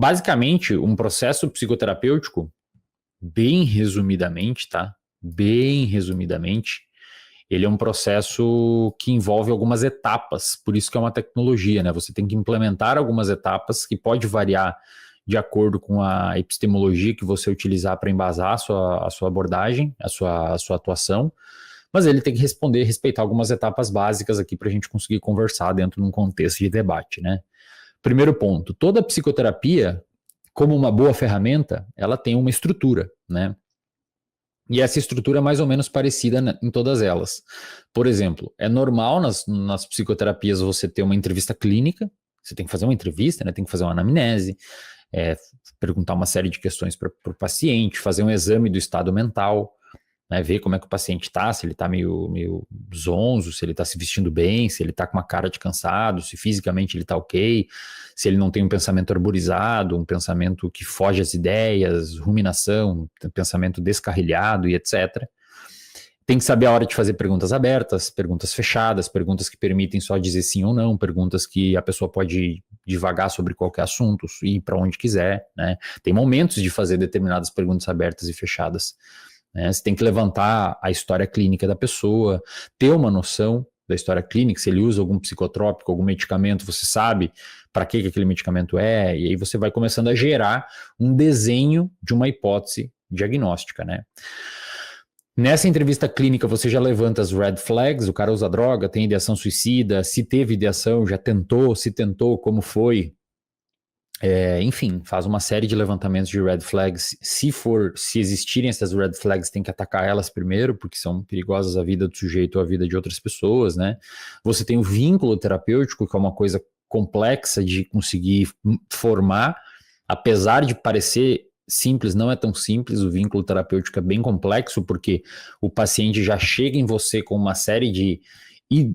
basicamente, um processo psicoterapêutico, bem resumidamente, tá? Bem resumidamente, ele é um processo que envolve algumas etapas, por isso que é uma tecnologia, né? Você tem que implementar algumas etapas que pode variar de acordo com a epistemologia que você utilizar para embasar a sua abordagem, a sua atuação, mas ele tem que respeitar algumas etapas básicas aqui para a gente conseguir conversar dentro de um contexto de debate, né? Primeiro ponto, toda psicoterapia, como uma boa ferramenta, ela tem uma estrutura, né? E essa estrutura é mais ou menos parecida em todas elas. Por exemplo, é normal nas psicoterapias você ter uma entrevista clínica, você tem que fazer uma entrevista, né? Tem que fazer uma anamnese, perguntar uma série de questões para o paciente, fazer um exame do estado mental, né, ver como é que o paciente está, se ele está meio zonzo, se ele está se vestindo bem, se ele está com uma cara de cansado, se fisicamente ele está ok, se ele não tem um pensamento arborizado, um pensamento que foge às ideias, ruminação, um pensamento descarrilhado e etc. Tem que saber a hora de fazer perguntas abertas, perguntas fechadas, perguntas que permitem só dizer sim ou não, perguntas que a pessoa pode divagar sobre qualquer assunto e ir para onde quiser, né? Tem momentos de fazer determinadas perguntas abertas e fechadas. Você tem que levantar a história clínica da pessoa, ter uma noção da história clínica, se ele usa algum psicotrópico, algum medicamento, você sabe para que aquele medicamento é, e aí você vai começando a gerar um desenho de uma hipótese diagnóstica, né? Nessa entrevista clínica você já levanta as red flags, o cara usa droga, tem ideação suicida, se teve ideação, já tentou, se tentou, como foi, enfim, faz uma série de levantamentos de red flags. Se existirem essas red flags, tem que atacar elas primeiro, porque são perigosas à vida do sujeito ou à vida de outras pessoas, né? Você tem o vínculo terapêutico, que é uma coisa complexa de conseguir formar, apesar de parecer simples, não é tão simples. O vínculo terapêutico é bem complexo, porque o paciente já chega em você com uma série de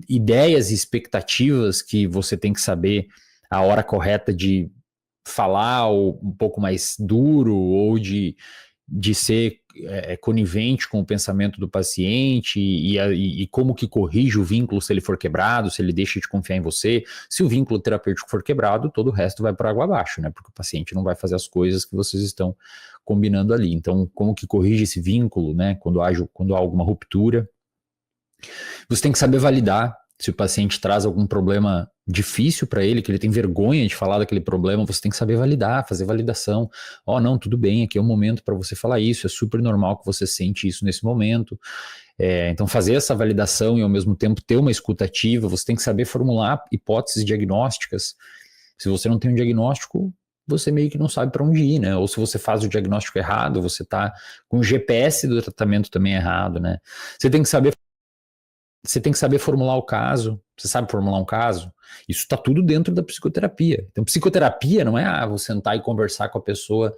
ideias e expectativas que você tem que saber a hora correta de falar ou um pouco mais duro ou de ser conivente com o pensamento do paciente e como que corrige o vínculo se ele for quebrado, se ele deixa de confiar em você. Se o vínculo terapêutico for quebrado, todo o resto vai para água abaixo, né? Porque o paciente não vai fazer as coisas que vocês estão combinando ali. Então, como que corrige esse vínculo, né? Quando há alguma ruptura. Você tem que saber validar. Se o paciente traz algum problema difícil para ele, que ele tem vergonha de falar daquele problema, você tem que saber validar, fazer validação. Não, tudo bem, aqui é o momento para você falar isso, é super normal que você sente isso nesse momento. Então, fazer essa validação e, ao mesmo tempo, ter uma escuta ativa, você tem que saber formular hipóteses diagnósticas. Se você não tem um diagnóstico, você meio que não sabe para onde ir, né? Ou se você faz o diagnóstico errado, você está com o GPS do tratamento também errado, né? Você tem que saber formular o caso. Você sabe formular um caso? Isso está tudo dentro da psicoterapia. Então, psicoterapia não é vou sentar e conversar com a pessoa.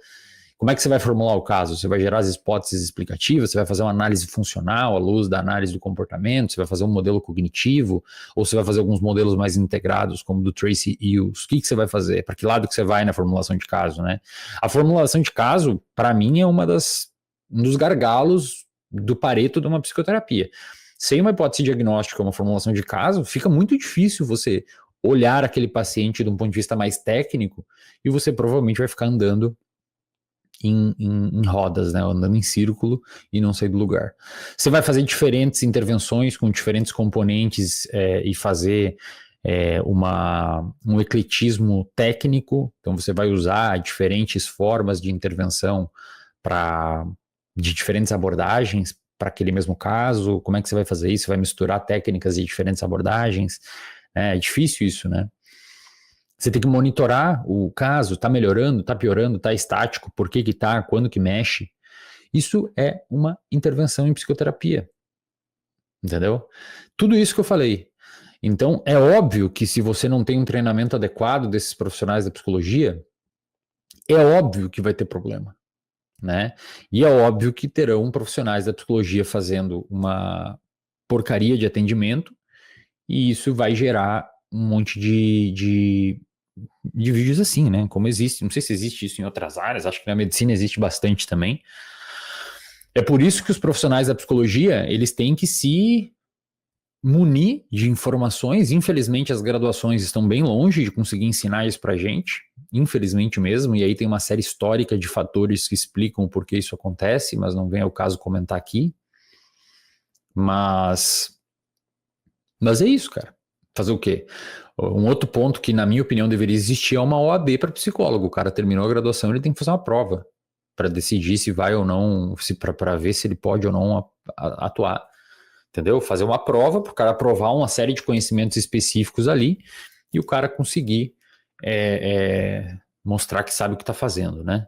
Como é que você vai formular o caso? Você vai gerar as hipóteses explicativas, você vai fazer uma análise funcional à luz da análise do comportamento, você vai fazer um modelo cognitivo, ou você vai fazer alguns modelos mais integrados, como do Tracy Hughes. O que você vai fazer? Para que lado que você vai na formulação de caso, né? A formulação de caso, para mim, é um dos gargalos do Pareto de uma psicoterapia. Sem uma hipótese diagnóstica, uma formulação de caso, fica muito difícil você olhar aquele paciente de um ponto de vista mais técnico e você provavelmente vai ficar andando em rodas, né? Andando em círculo e não sair do lugar. Você vai fazer diferentes intervenções com diferentes componentes e fazer um ecletismo técnico, então você vai usar diferentes formas de intervenção de diferentes abordagens para aquele mesmo caso. Como é que você vai fazer isso? Você vai misturar técnicas de diferentes abordagens? É difícil isso, né? Você tem que monitorar o caso, tá melhorando, tá piorando, tá estático, por que tá, quando que mexe. Isso é uma intervenção em psicoterapia, entendeu? Tudo isso que eu falei. Então, é óbvio que se você não tem um treinamento adequado desses profissionais da psicologia, é óbvio que vai ter problema, né? E é óbvio que terão profissionais da psicologia fazendo uma porcaria de atendimento e isso vai gerar um monte de vídeos assim, né? Como existe, não sei se existe isso em outras áreas, acho que na medicina existe bastante também. É por isso que os profissionais da psicologia, eles têm que se munir de informações. Infelizmente, as graduações estão bem longe de conseguir ensinar isso pra gente, infelizmente mesmo, e aí tem uma série histórica de fatores que explicam por que isso acontece, mas não vem ao caso comentar aqui. Mas é isso, cara. Fazer o quê? Um outro ponto que, na minha opinião, deveria existir é uma OAB para psicólogo. O cara terminou a graduação, ele tem que fazer uma prova para decidir se vai ou não, para ver se ele pode ou não atuar. Entendeu? Fazer uma prova para o cara provar uma série de conhecimentos específicos ali e o cara conseguir mostrar que sabe o que está fazendo, né?